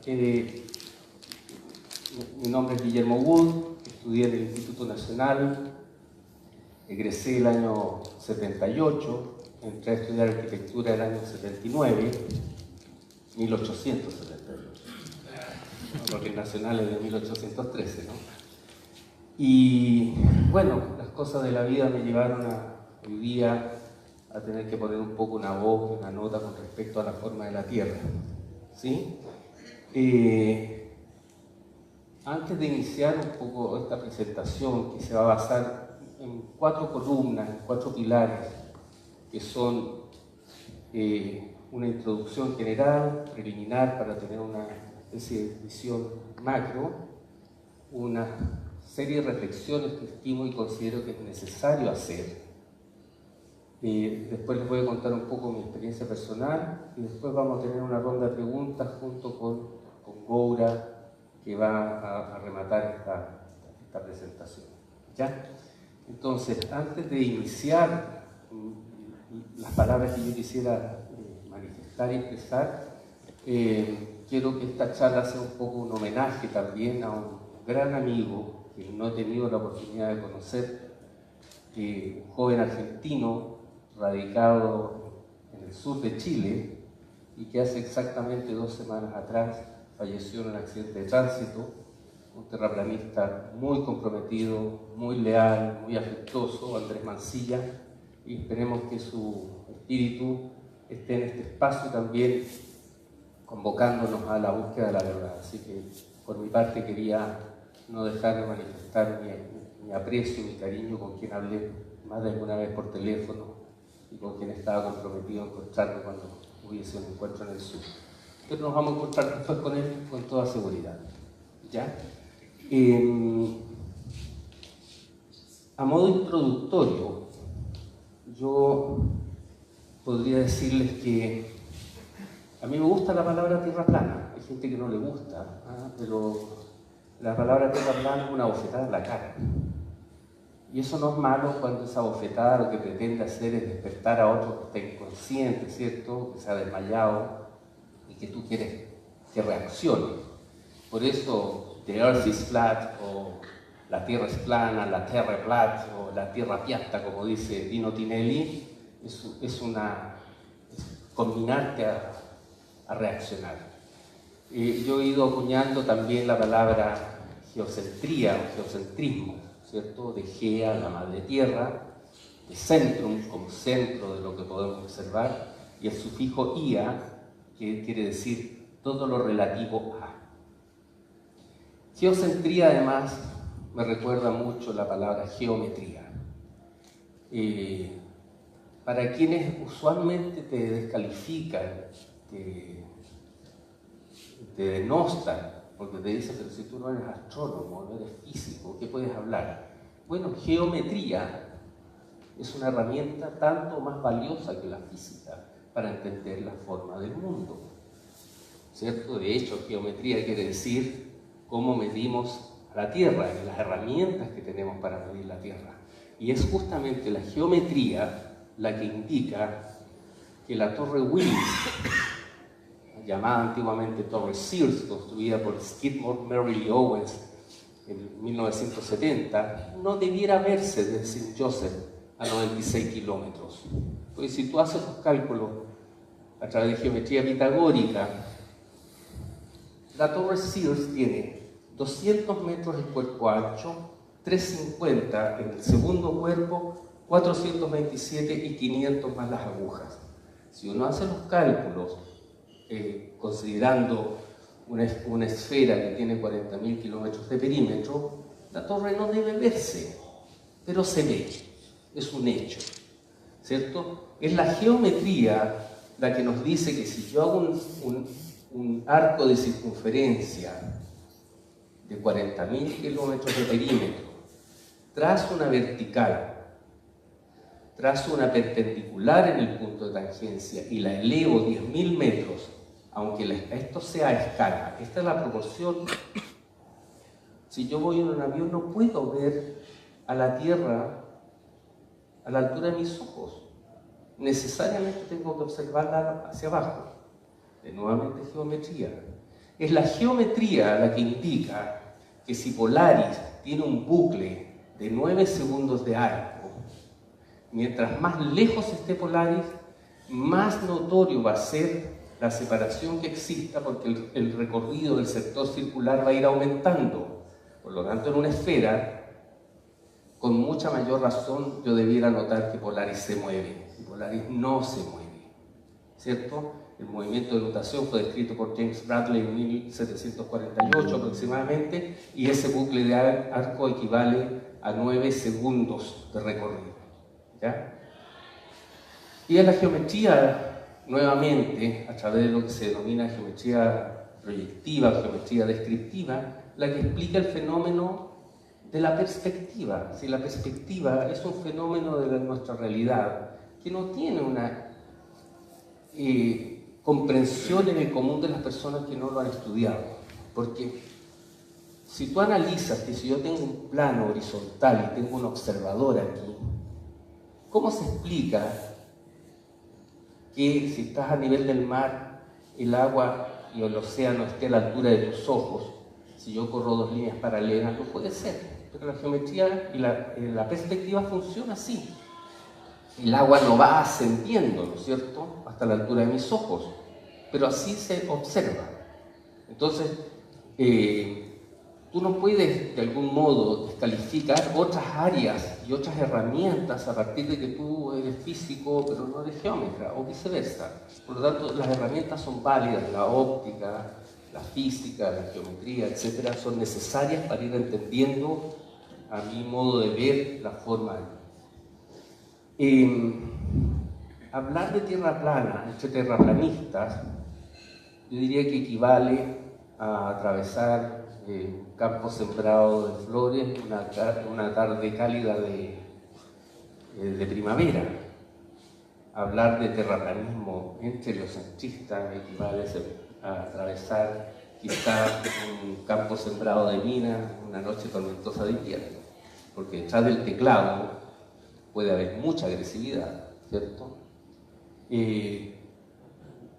Mi nombre es Guillermo Wood, estudié en el Instituto Nacional, egresé el año 78, entré a estudiar arquitectura el año 79, 1878, porque el Nacional es de 1813, ¿no? Y bueno, las cosas de la vida me llevaron hoy día a tener que poner un poco una voz, una nota con respecto a la forma de la Tierra, ¿sí? Antes de iniciar un poco esta presentación, que se va a basar en 4 columnas, en 4 pilares, que son una introducción general, preliminar, para tener una especie de visión macro, una serie de reflexiones que estimo y considero que es necesario hacer. Después les voy a contar un poco mi experiencia personal y después vamos a tener una ronda de preguntas junto con Goura, que va a rematar esta presentación. ¿Ya? Entonces, antes de iniciar las palabras que yo quisiera manifestar y expresar, quiero que esta charla sea un poco un homenaje también a un gran amigo que no he tenido la oportunidad de conocer, un joven argentino radicado en el sur de Chile y que hace exactamente 2 semanas atrás falleció en un accidente de tránsito, un terraplanista muy comprometido, muy leal, muy afectuoso, Andrés Mancilla, y esperemos que su espíritu esté en este espacio también convocándonos a la búsqueda de la verdad. Así que por mi parte quería no dejar de manifestar mi aprecio, mi cariño con quien hablé más de alguna vez por teléfono y con quien estaba comprometido a encontrarme cuando hubiese un encuentro en el sur. Pero nos vamos a encontrar después con él con toda seguridad. ¿Ya? A modo introductorio, yo podría decirles que a mí me gusta la palabra tierra plana. Hay gente que no le gusta, pero la palabra tierra plana es una bofetada en la cara. Y eso no es malo cuando esa bofetada lo que pretende hacer es despertar a otro que esté inconsciente, ¿cierto? Que se ha desmayado y que tú quieres que reaccione. Por eso, the earth is flat, o la tierra es plana, la tierra es flat, o la tierra piatta, como dice Dino Tinelli, es combinarte a reaccionar. Yo he ido acuñando también la palabra geocentría o geocentrismo, ¿cierto? De Gea, la madre tierra, de centrum, como centro de lo que podemos observar, y el sufijo ia, que quiere decir todo lo relativo a. Geocentría, además, me recuerda mucho la palabra geometría. Para quienes usualmente te descalifican, te denostan, porque te dicen, pero si tú no eres astrónomo, no eres físico, ¿qué puedes hablar? Bueno, geometría es una herramienta tanto más valiosa que la física para entender la forma del mundo, ¿cierto? De hecho, geometría quiere decir cómo medimos a la Tierra, y las herramientas que tenemos para medir la Tierra. Y es justamente la geometría la que indica que la Torre Willis, llamada antiguamente Torre Sears, construida por Skidmore, Merrill y Owens en 1970, no debiera verse desde St. Joseph a 96 kilómetros. Pues si tú haces los cálculos a través de geometría pitagórica, la Torre Sears tiene 200 metros de cuerpo ancho, 350 en el segundo cuerpo, 427 y 500 más las agujas. Si uno hace los cálculos, considerando una esfera que tiene 40.000 kilómetros de perímetro, la torre no debe verse, pero se ve, es un hecho, ¿cierto? Es la geometría la que nos dice que si yo hago un arco de circunferencia de 40.000 kilómetros de perímetro, trazo una vertical, trazo una perpendicular en el punto de tangencia y la elevo 10.000 metros, aunque esto sea a escala, esta es la proporción. Si yo voy en un avión no puedo ver a la Tierra a la altura de mis ojos, necesariamente tengo que observarla hacia abajo. De nuevamente geometría. Es la geometría la que indica que si Polaris tiene un bucle de 9 segundos de arco, mientras más lejos esté Polaris, más notorio va a ser la separación que exista, porque el recorrido del sector circular va a ir aumentando. Por lo tanto, en una esfera, con mucha mayor razón, yo debiera notar que Polaris se mueve, y Polaris no se mueve, ¿cierto? El movimiento de nutación fue descrito por James Bradley en 1748 aproximadamente, y ese bucle de arco equivale a 9 segundos de recorrido, ¿ya? Y en la geometría, nuevamente, a través de lo que se denomina geometría proyectiva, geometría descriptiva, la que explica el fenómeno de la perspectiva. Si la perspectiva es un fenómeno de nuestra realidad que no tiene una comprensión en el común de las personas que no lo han estudiado, porque si tú analizas que si yo tengo un plano horizontal y tengo un observador aquí, ¿cómo se explica que si estás a nivel del mar, el agua y el océano esté a la altura de tus ojos? Si yo corro dos líneas paralelas, no puede ser. Pero la geometría y la perspectiva funciona así. El agua no va ascendiendo, ¿no es cierto?, hasta la altura de mis ojos, pero así se observa. Entonces, tú no puedes de algún modo descalificar otras áreas y otras herramientas a partir de que tú eres físico pero no eres geómetra, o viceversa. Por lo tanto, las herramientas son válidas, la óptica, la física, la geometría, etcétera, son necesarias para ir entendiendo, a mi modo de ver, la forma de... hablar de tierra plana entre terraplanistas, yo diría que equivale a atravesar un campo sembrado de flores, una tarde cálida de primavera. Hablar de terraplanismo entre heliocentristas equivale a atravesar quizás un campo sembrado de minas una noche tormentosa de invierno, porque detrás del teclado puede haber mucha agresividad, ¿cierto? De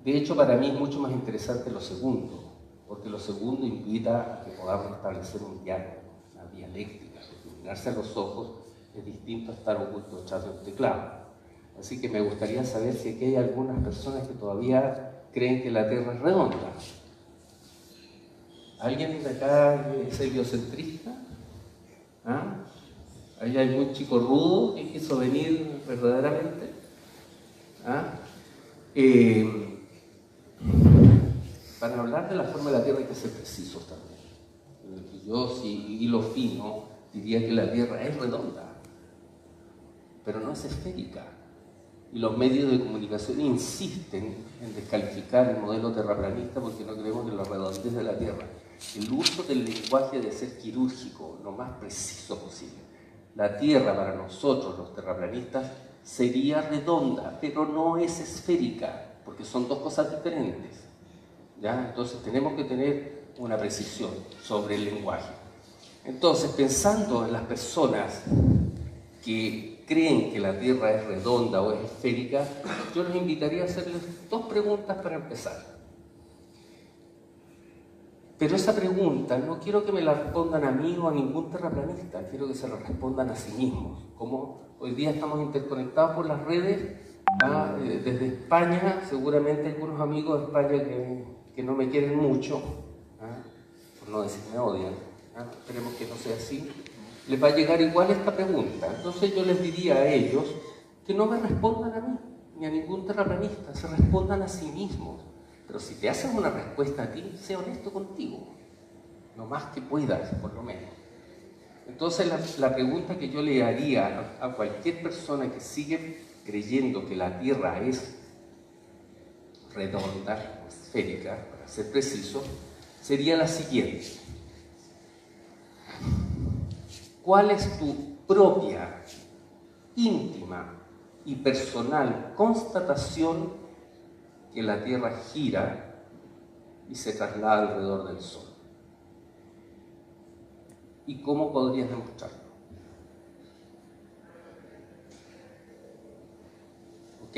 hecho, para mí es mucho más interesante lo segundo, porque lo segundo invita a que podamos establecer un diálogo, una dialéctica. Mirarse a los ojos es distinto a estar oculto detrás del teclado. Así que me gustaría saber si aquí hay algunas personas que todavía creen que la Tierra es redonda. ¿Alguien de acá es heliocentrista? ¿Ah? ¿Hay algún chico rudo que quiso venir verdaderamente? ¿Ah? Para hablar de la forma de la Tierra hay que ser precisos también. Yo, si hilo fino, diría que la Tierra es redonda, pero no es esférica. Y los medios de comunicación insisten en descalificar el modelo terraplanista porque no creemos en la redondez de la Tierra. El uso del lenguaje debe ser quirúrgico, lo más preciso posible. La Tierra para nosotros, los terraplanistas, sería redonda, pero no es esférica, porque son dos cosas diferentes, ¿ya? Entonces tenemos que tener una precisión sobre el lenguaje. Entonces, pensando en las personas que creen que la Tierra es redonda o es esférica, yo les invitaría a hacerles dos preguntas para empezar. Pero esa pregunta no quiero que me la respondan a mí o a ningún terraplanista, quiero que se la respondan a sí mismos. Como hoy día estamos interconectados por las redes, desde España, seguramente algunos amigos de España que no me quieren mucho, por no decir me odian, esperemos que no sea así, les va a llegar igual esta pregunta. Entonces yo les diría a ellos que no me respondan a mí, ni a ningún terraplanista, se respondan a sí mismos. Pero si te hacen una respuesta a ti, sé honesto contigo, lo más que puedas, por lo menos. Entonces la pregunta que yo le haría a cualquier persona que sigue creyendo que la Tierra es redonda, esférica, para ser preciso, sería la siguiente. ¿Cuál es tu propia, íntima y personal constatación que la Tierra gira y se traslada alrededor del Sol? ¿Y cómo podrías demostrarlo? ¿Ok?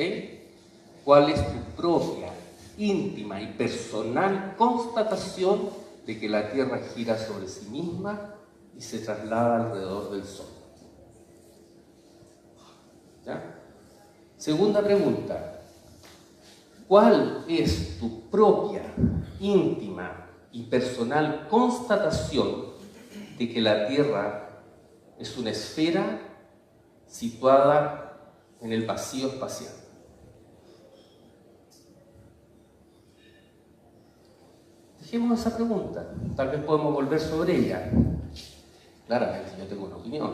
¿Cuál es tu propia, íntima y personal constatación de que la Tierra gira sobre sí misma y se traslada alrededor del Sol. ¿Ya? Segunda pregunta. ¿Cuál es tu propia, íntima y personal constatación de que la Tierra es una esfera situada en el vacío espacial? Dejemos esa pregunta, tal vez podemos volver sobre ella. Claramente yo tengo una opinión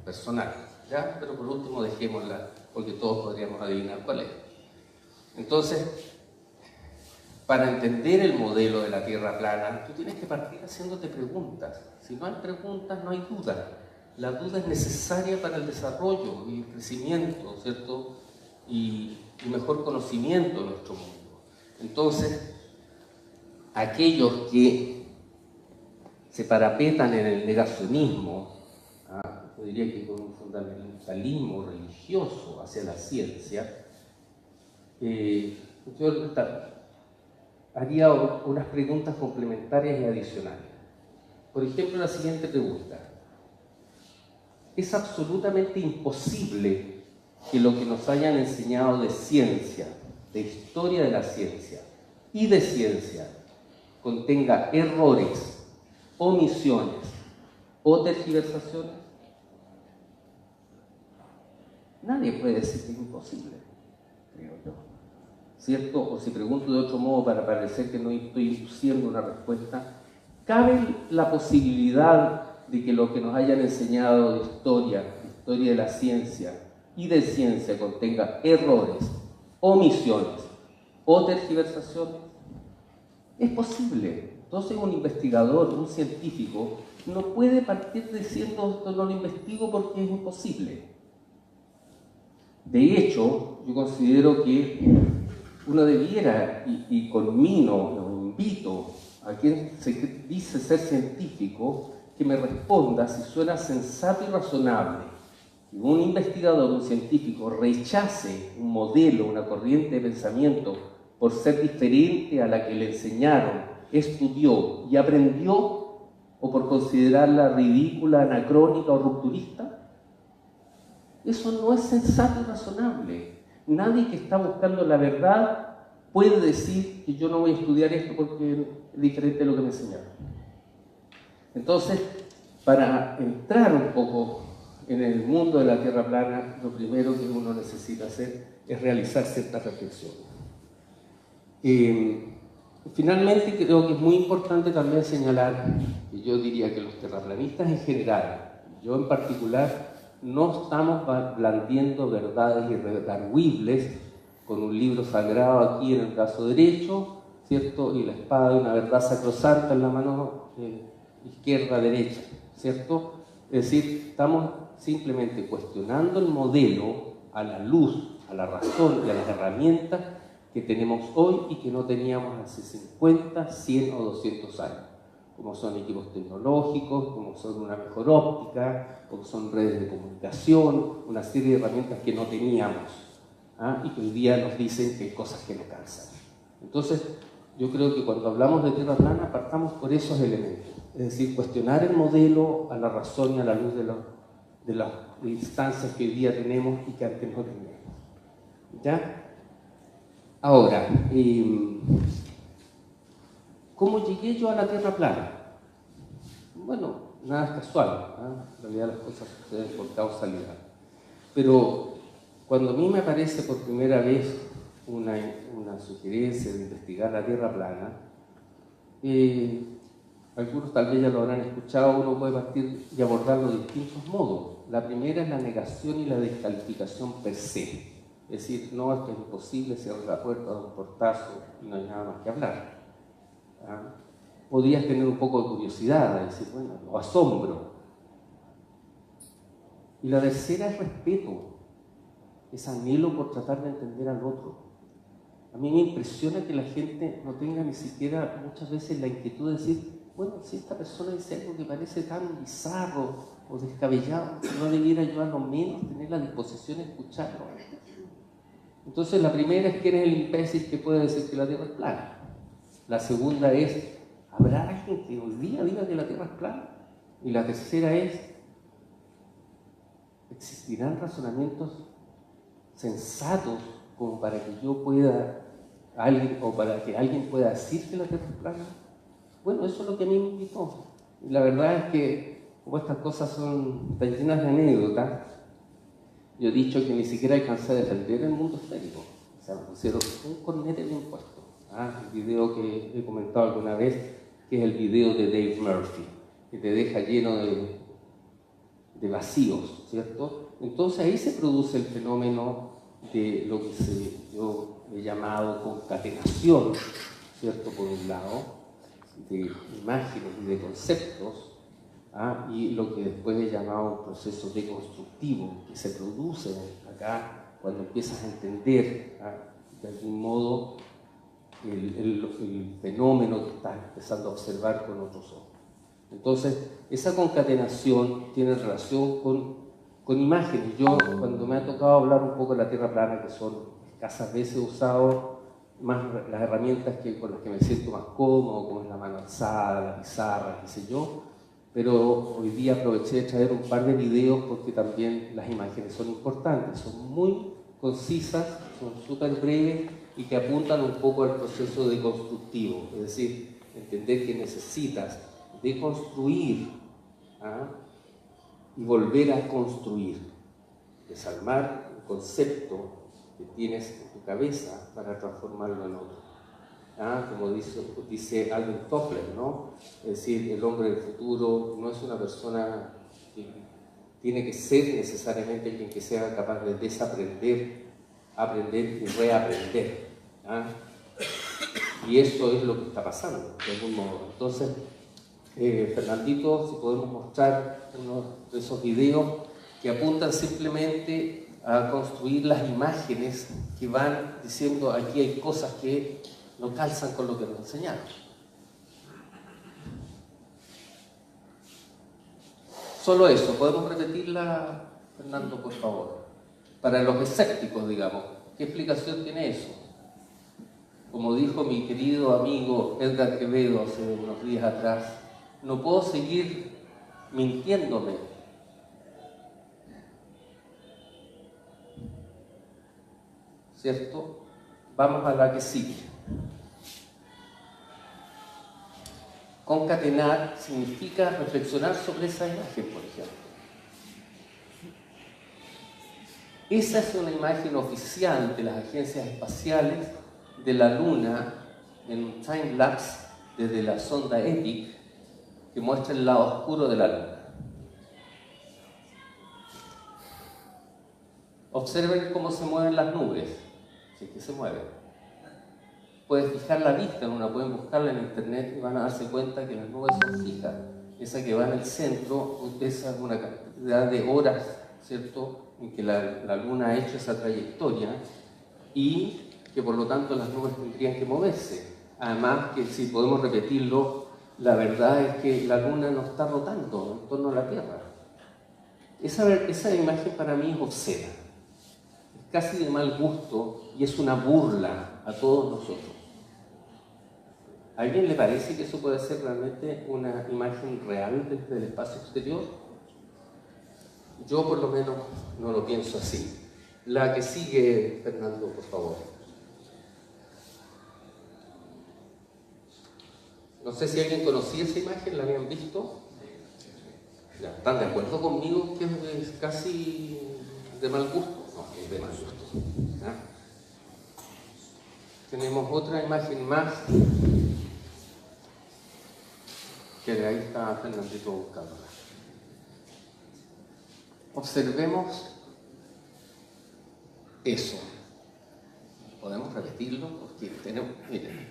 personal, ¿ya? Pero por último dejémosla, porque todos podríamos adivinar cuál es. Entonces, para entender el modelo de la Tierra plana, tú tienes que partir haciéndote preguntas. Si no hay preguntas, no hay duda. La duda es necesaria para el desarrollo y el crecimiento, ¿cierto? Y mejor conocimiento de nuestro mundo. Entonces, aquellos que se parapetan en el negacionismo, yo diría que con un fundamentalismo religioso hacia la ciencia, yo haría unas preguntas complementarias y adicionales. Por ejemplo, la siguiente pregunta. Es absolutamente imposible que lo que nos hayan enseñado de ciencia, de historia de la ciencia y de ciencia, contenga errores, omisiones o tergiversaciones. Nadie puede decir que es imposible, creo yo. ¿Cierto? O si pregunto de otro modo para parecer que no estoy induciendo una respuesta, ¿cabe la posibilidad de que lo que nos hayan enseñado de historia de la ciencia y de ciencia contenga errores, omisiones o tergiversaciones? Es posible. Entonces un investigador, un científico, no puede partir diciendo esto no lo investigo porque es imposible. De hecho, yo considero que uno debiera, y conmino, lo invito a quien se dice ser científico, que me responda si suena sensato y razonable que un investigador, un científico, rechace un modelo, una corriente de pensamiento por ser diferente a la que le enseñaron, estudió y aprendió, o por considerarla ridícula, anacrónica o rupturista. Eso no es sensato y razonable. Nadie que está buscando la verdad puede decir que yo no voy a estudiar esto porque es diferente de lo que me enseñaron. Entonces, para entrar un poco en el mundo de la Tierra plana, lo primero que uno necesita hacer es realizar ciertas reflexiones. Finalmente, creo que es muy importante también señalar que yo diría que los terraplanistas en general, yo en particular, no estamos blandiendo verdades irredarguibles con un libro sagrado aquí en el brazo derecho, ¿cierto? Y la espada de una verdad sacrosanta en la mano izquierda-derecha, ¿cierto? Es decir, estamos simplemente cuestionando el modelo a la luz, a la razón y a las herramientas que tenemos hoy y que no teníamos hace 50, 100 o 200 años, como son equipos tecnológicos, como son una mejor óptica, como son redes de comunicación, una serie de herramientas que no teníamos, y que hoy día nos dicen que hay cosas que no calzan. Entonces, yo creo que cuando hablamos de Tierra plana, partamos por esos elementos, es decir, cuestionar el modelo a la razón y a la luz de las instancias que hoy día tenemos y que antes no teníamos. ¿Ya? Ahora, ¿cómo llegué yo a la Tierra plana? Bueno, nada es casual, en realidad las cosas suceden por causalidad. Pero cuando a mí me aparece por primera vez una sugerencia de investigar la Tierra plana, algunos tal vez ya lo habrán escuchado, uno puede partir y abordarlo de distintos modos. La primera es la negación y la descalificación per se. Es decir, no, esto es imposible, cierra la puerta, da un portazo y no hay nada más que hablar. Podrías tener un poco de curiosidad, decir, bueno, o asombro. Y la tercera es respeto, es anhelo por tratar de entender al otro. A mí me impresiona que la gente no tenga ni siquiera muchas veces la inquietud de decir, bueno, si esta persona dice algo que parece tan bizarro o descabellado, no debiera yo a lo menos tener la disposición de escucharlo. Entonces la primera es: ¿quién es el imbécil que puede decir que la Tierra es plana? La segunda es: ¿habrá alguien que hoy día diga que la Tierra es plana? Y la tercera es: ¿existirán razonamientos sensatos como para que yo pueda, o para que alguien pueda decir que la Tierra es plana? Bueno, eso es lo que a mí me invitó. Y la verdad es que, como estas cosas son tan llenas de anécdotas, yo he dicho que ni siquiera alcancé a defender el mundo esférico. O sea, me pusieron un cornete bien puesto. El video que he comentado alguna vez, que es el video de Dave Murphy, que te deja lleno de vacíos, ¿cierto? Entonces ahí se produce el fenómeno de lo que yo he llamado concatenación, ¿cierto? Por un lado, de imágenes y de conceptos, y lo que después he llamado un proceso deconstructivo, que se produce acá cuando empiezas a entender, de algún modo, el fenómeno que estás empezando a observar con otros ojos. Entonces, esa concatenación tiene relación con imágenes. Yo, cuando me ha tocado hablar un poco de la Tierra plana, que son escasas veces, he usado más las herramientas con las que me siento más cómodo, como es la mano alzada, la pizarra, qué sé yo, pero hoy día aproveché de traer un par de videos porque también las imágenes son importantes, son muy concisas, son súper breves y que apuntan un poco al proceso deconstructivo, es decir, entender que necesitas deconstruir y volver a construir, desarmar un concepto que tienes en tu cabeza para transformarlo en otro. Como dice Alvin Toffler, ¿no? Es decir, el hombre del futuro no es una persona que tiene que ser necesariamente alguien que sea capaz de desaprender, aprender y reaprender. Y eso es lo que está pasando, de algún modo. Entonces, Fernandito, si podemos mostrar uno de esos videos que apuntan simplemente a construir las imágenes que van diciendo: aquí hay cosas que no calzan con lo que nos enseñaron. Solo eso. ¿Podemos repetirla, Fernando, por favor? Para los escépticos, digamos, ¿qué explicación tiene eso? Como dijo mi querido amigo Edgar Quevedo hace unos días atrás, no puedo seguir mintiéndome. ¿Cierto? Vamos a la que sigue. Concatenar significa reflexionar sobre esa imagen, por ejemplo. Esa es una imagen oficial de las agencias espaciales de la Luna en un time-lapse desde la sonda EPIC, que muestra el lado oscuro de la Luna. Observen cómo se mueven las nubes, si es que se mueven. Pueden fijar la vista en una, pueden buscarla en internet y van a darse cuenta que las nubes son fijas. Esa que va en el centro, esa es una cantidad de horas, ¿cierto?, en que la Luna ha hecho esa trayectoria y que por lo tanto las nubes tendrían que moverse. Además, que si podemos repetirlo, la verdad es que la Luna no está rotando en torno a la Tierra. Esa imagen para mí es obscena, es casi de mal gusto y es una burla a todos nosotros. ¿A alguien le parece que eso puede ser realmente una imagen real del espacio exterior? Yo por lo menos no lo pienso así. La que sigue, Fernando, por favor. No sé si alguien conocía esa imagen, ¿la habían visto? Ya, ¿están de acuerdo conmigo que es casi de mal gusto? No, es de mal gusto. ¿Ya? Tenemos otra imagen más. Que de ahí está Fernandito buscándola. Observemos eso. ¿Podemos repetirlo? Porque tenemos, miren,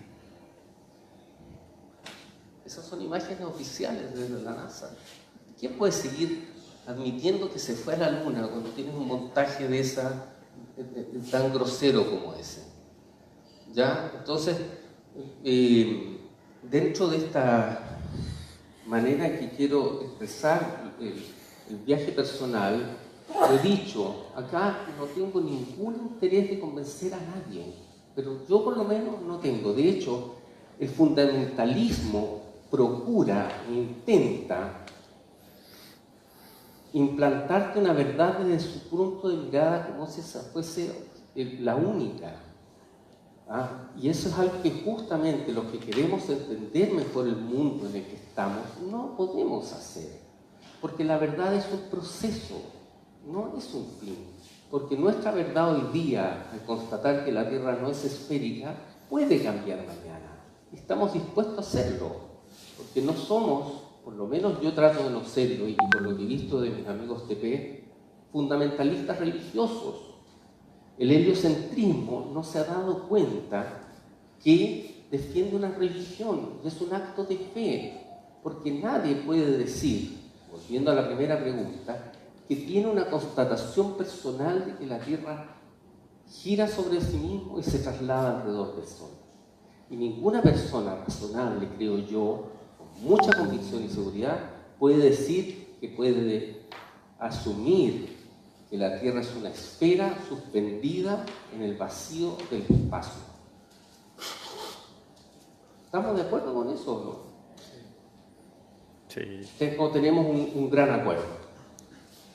esas son imágenes oficiales desde la NASA. ¿Quién puede seguir admitiendo que se fue a la Luna cuando tienes un montaje de tan grosero como ese? ¿Ya? Entonces, dentro de esta manera que quiero expresar el viaje personal, Lo he dicho, acá no tengo ningún interés de convencer a nadie, pero yo por lo menos no tengo. De hecho, el fundamentalismo procura e intenta implantarte una verdad desde su punto de mirada como si esa fuese la única. Y eso es algo que justamente los que queremos entender mejor el mundo en el que estamos no podemos hacer, porque la verdad es un proceso, no es un fin, porque nuestra verdad hoy día, al constatar que la Tierra no es esférica, puede cambiar mañana. Estamos dispuestos a hacerlo, porque no somos, por lo menos yo trato de no serlo, y por lo que he visto de mis amigos TP, fundamentalistas religiosos. El heliocentrismo no se ha dado cuenta que defiende una religión, es un acto de fe, porque nadie puede decir, volviendo a la primera pregunta, que tiene una constatación personal de que la Tierra gira sobre sí mismo y se traslada alrededor del Sol. Y ninguna persona razonable, creo yo, con mucha convicción y seguridad, puede decir que puede asumir que la Tierra es una esfera suspendida en el vacío del espacio. ¿Estamos de acuerdo con eso o no? Sí. Tenemos un gran acuerdo.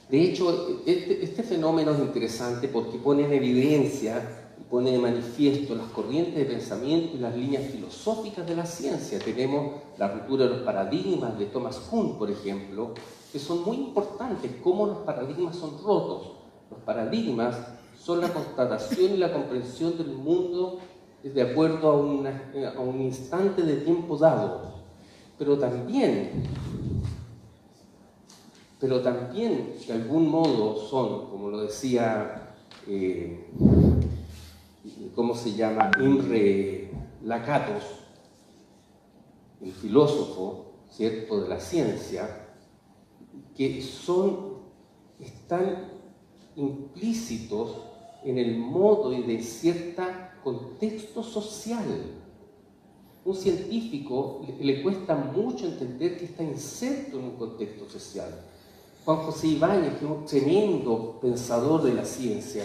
De hecho, este fenómeno es interesante porque pone en evidencia y pone de manifiesto las corrientes de pensamiento y las líneas filosóficas de la ciencia. Tenemos la ruptura de los paradigmas de Thomas Kuhn, por ejemplo, que son muy importantes, cómo los paradigmas son rotos. Los paradigmas son la constatación y la comprensión del mundo de acuerdo a un instante de tiempo dado, pero también de algún modo son, como lo decía, ¿cómo se llama? Imre Lakatos, el filósofo, ¿cierto?, de la ciencia, que están implícitos en el modo y de cierto contexto social. Un científico le cuesta mucho entender que está inserto en un contexto social. Juan José Ibáñez, que es un tremendo pensador de la ciencia,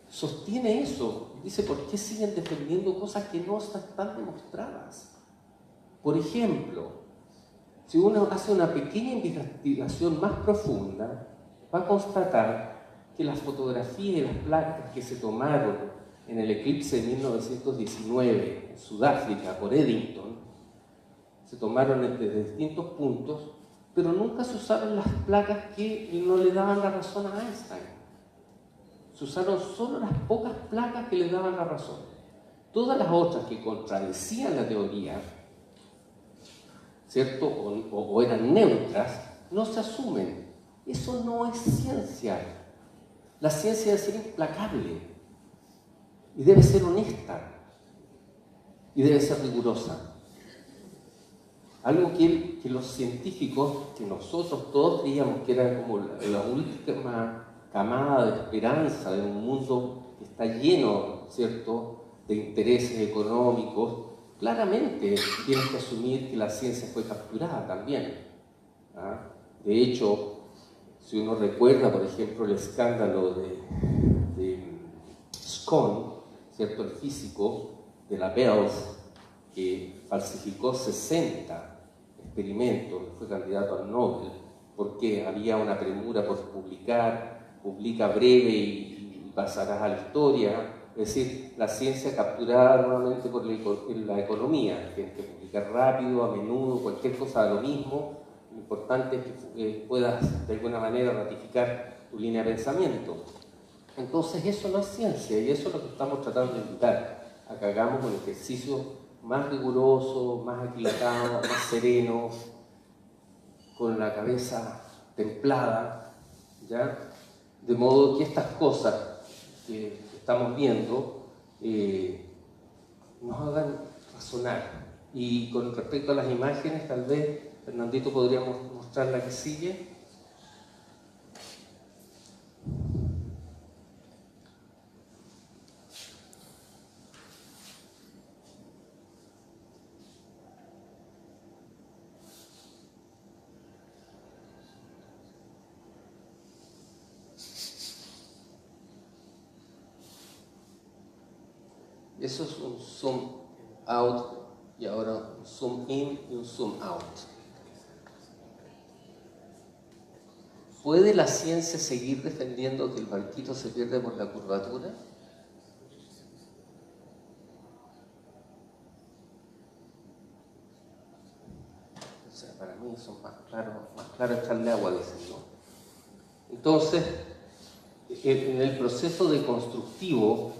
sostiene eso. Dice, ¿por qué siguen defendiendo cosas que no están demostradas? Por ejemplo, si uno hace una pequeña investigación más profunda, va a constatar que las fotografías y las placas que se tomaron en el eclipse de 1919 en Sudáfrica por Eddington, se tomaron desde distintos puntos, pero nunca se usaron las placas que no le daban la razón a Einstein. Se usaron solo las pocas placas que le daban la razón. Todas las otras que contradecían la teoría, ¿cierto?, o eran neutras, no se asumen. Eso no es ciencia. La ciencia debe ser implacable y debe ser honesta y debe ser rigurosa. Algo que los científicos, que nosotros todos creíamos que era como la última camada de esperanza de un mundo que está lleno, ¿cierto?, de intereses económicos, claramente tienes que asumir que la ciencia fue capturada también. De hecho, si uno recuerda, por ejemplo, el escándalo de Scone, ¿cierto?, el físico de la Bells, que falsificó 60 experimentos, fue candidato al Nobel, porque había una premura por publica breve y pasarás a la historia. Es decir, la ciencia capturada nuevamente por la economía, tienes que publicar rápido, a menudo, cualquier cosa da lo mismo. Lo importante es que puedas de alguna manera ratificar tu línea de pensamiento. Entonces eso no es ciencia, y eso es lo que estamos tratando de evitar, a que hagamos un ejercicio más riguroso, más aquilatado, más sereno, con la cabeza templada, ¿ya? De modo que estas cosas que estamos viendo nos hagan razonar. Y con respecto a las imágenes, tal vez Fernandito podríamos mostrar la que sigue. Eso es un zoom out y ahora un zoom in y un zoom out. ¿Puede la ciencia seguir defendiendo que el barquito se pierde por la curvatura? O sea, para mí son más claro echarle agua, dicen, ¿no? Entonces, en el proceso deconstructivo,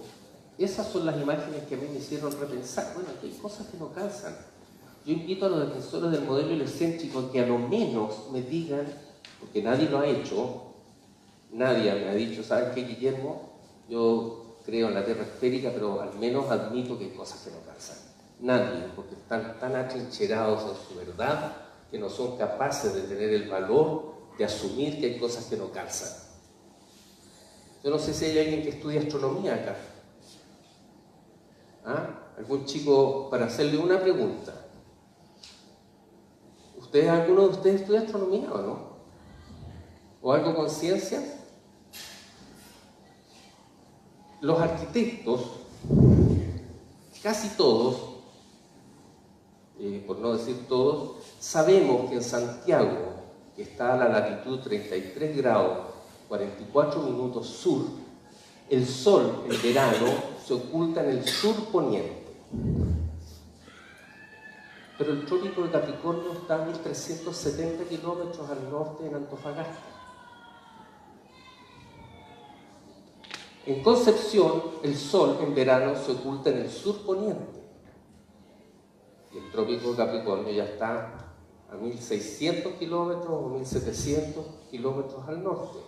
esas son las imágenes que a mí me hicieron repensar. Bueno, aquí hay cosas que no calzan. Yo invito a los defensores del modelo heliocéntrico que a lo menos me digan, porque nadie lo ha hecho, nadie me ha dicho, ¿sabes qué, Guillermo? Yo creo en la Tierra esférica, pero al menos admito que hay cosas que no calzan. Nadie, porque están tan atrincherados en su verdad que no son capaces de tener el valor de asumir que hay cosas que no calzan. Yo no sé si hay alguien que estudia astronomía acá. ¿Ah? ¿Algún chico para hacerle una pregunta? ¿Alguno de ustedes estudia astronomía o no? ¿O algo con ciencia? Los arquitectos, casi todos, por no decir todos, sabemos que en Santiago, que está a la latitud 33 grados 44 minutos sur, el sol en verano se oculta en el sur poniente. Pero el trópico de Capricornio está a 1370 kilómetros al norte en Antofagasta. En Concepción, el sol en verano se oculta en el sur poniente. Y el trópico de Capricornio ya está a 1600 kilómetros o 1700 kilómetros al norte.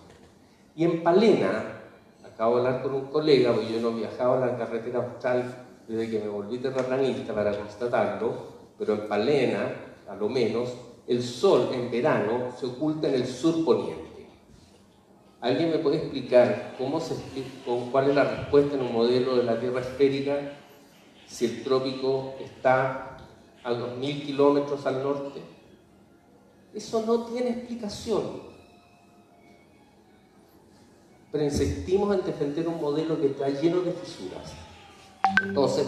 Y en Palena, acabo de hablar con un colega, porque yo no viajaba a la carretera austral desde que me volví terraplanista para constatarlo, pero en Palena, a lo menos, el sol en verano se oculta en el sur poniente. ¿Alguien me puede explicar cuál es la respuesta en un modelo de la Tierra esférica si el trópico está a 2000 kilómetros al norte? Eso no tiene explicación. Pero insistimos en defender un modelo que está lleno de fisuras. Entonces,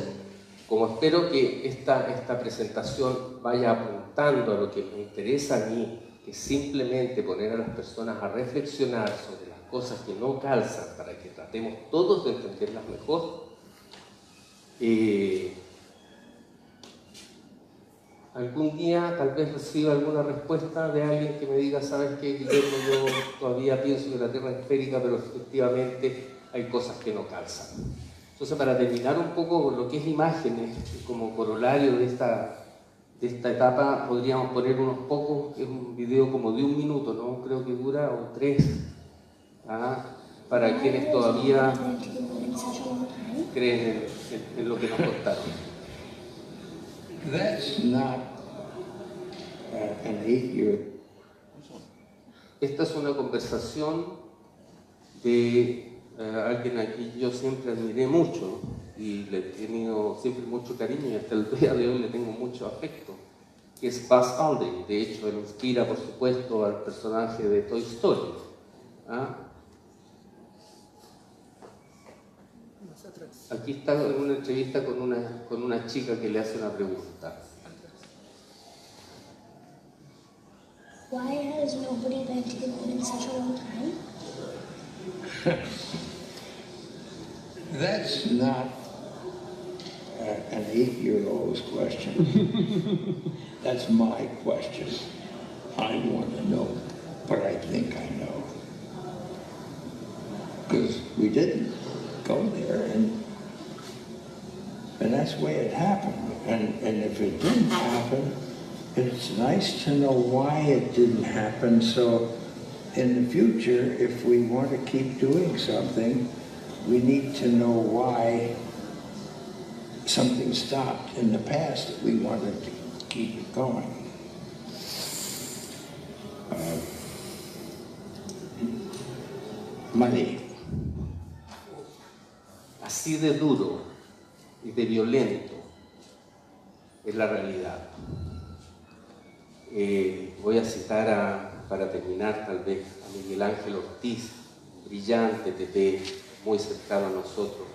como espero que esta presentación vaya apuntando a lo que me interesa a mí, que es simplemente poner a las personas a reflexionar sobre las cosas que no calzan para que tratemos todos de entenderlas mejor, algún día tal vez reciba alguna respuesta de alguien que me diga, ¿sabes qué, Guillermo? Yo todavía pienso que la Tierra es esférica, pero efectivamente hay cosas que no calzan. Entonces, para terminar un poco con lo que es imágenes, como corolario de esta etapa, podríamos poner unos pocos, que es un video como de 1 minuto, ¿no? Creo que dura, o 3, para quienes todavía creen en lo que nos contaron. That's not an 8-year. Esta es una conversación de alguien a quien yo siempre admiré mucho y le he tenido siempre mucho cariño y hasta el día de hoy le tengo mucho afecto, que es Buzz Aldrin. De hecho, él inspira, por supuesto, al personaje de Toy Story. Aquí está en una entrevista con una chica que le hace una pregunta. Why has nobody been to the moon in such a long time? That's not an 8-year-old's question. That's my question. I want to know, but I think I know. Because we didn't go there, and that's the way it happened. And if it didn't happen, it's nice to know why it didn't happen, so in the future, if we want to keep doing something, we need to know why something stopped in the past that we wanted to keep it going. Money. Así de duro y de violento es la realidad. Voy a citar, para terminar tal vez, a Miguel Ángel Ortiz, brillante TP, muy cercano a nosotros,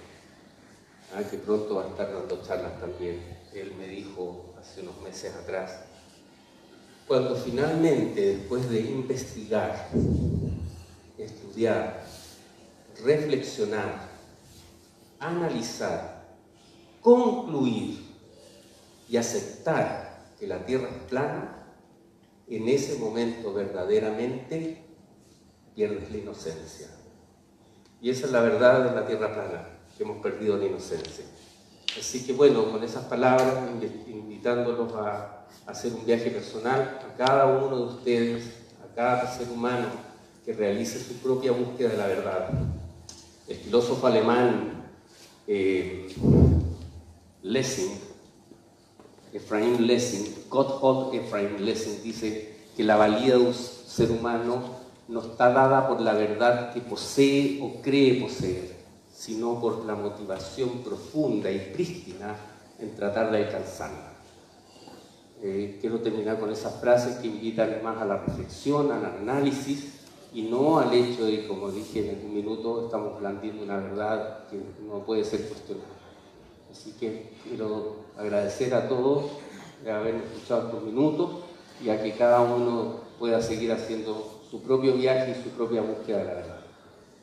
que pronto va a estar dando charlas también. Él me dijo hace unos meses atrás, cuando finalmente, después de investigar, estudiar, reflexionar, analizar, concluir y aceptar que la Tierra es plana, en ese momento verdaderamente pierdes la inocencia. Y esa es la verdad de la Tierra plana, que hemos perdido la inocencia. Así que bueno, con esas palabras, invitándolos a hacer un viaje personal, a cada uno de ustedes, a cada ser humano que realice su propia búsqueda de la verdad. El filósofo alemán Ephraim Lessing, Gotthold Ephraim Lessing, dice que la valía de un ser humano no está dada por la verdad que posee o cree poseer, sino por la motivación profunda y prístina en tratar de alcanzarla. Quiero terminar con esas frases que invitan más a la reflexión, al análisis y no al hecho de, como dije en un minuto, estamos blandiendo una verdad que no puede ser cuestionada. Así que quiero agradecer a todos de haberme escuchado estos minutos y a que cada uno pueda seguir haciendo su propio viaje y su propia búsqueda de la verdad.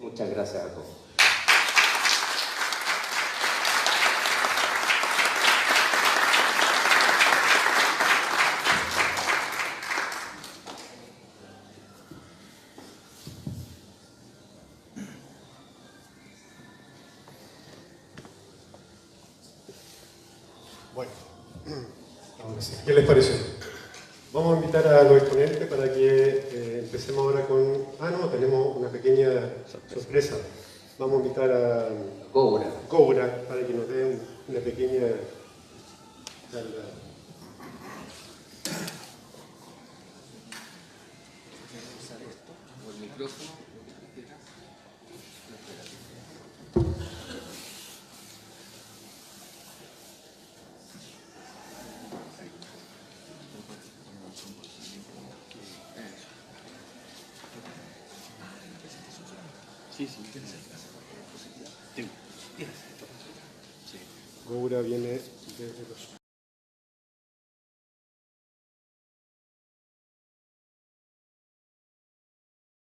Muchas gracias a todos. Bueno, ahora sí, ¿qué les pareció? Vamos a invitar a los exponentes para que empecemos ahora con... Ah, no, tenemos una pequeña sorpresa. Vamos a invitar a Goura para que nos dé una pequeña charla. ¿Usar esto o el micrófono? Goura viene desde los...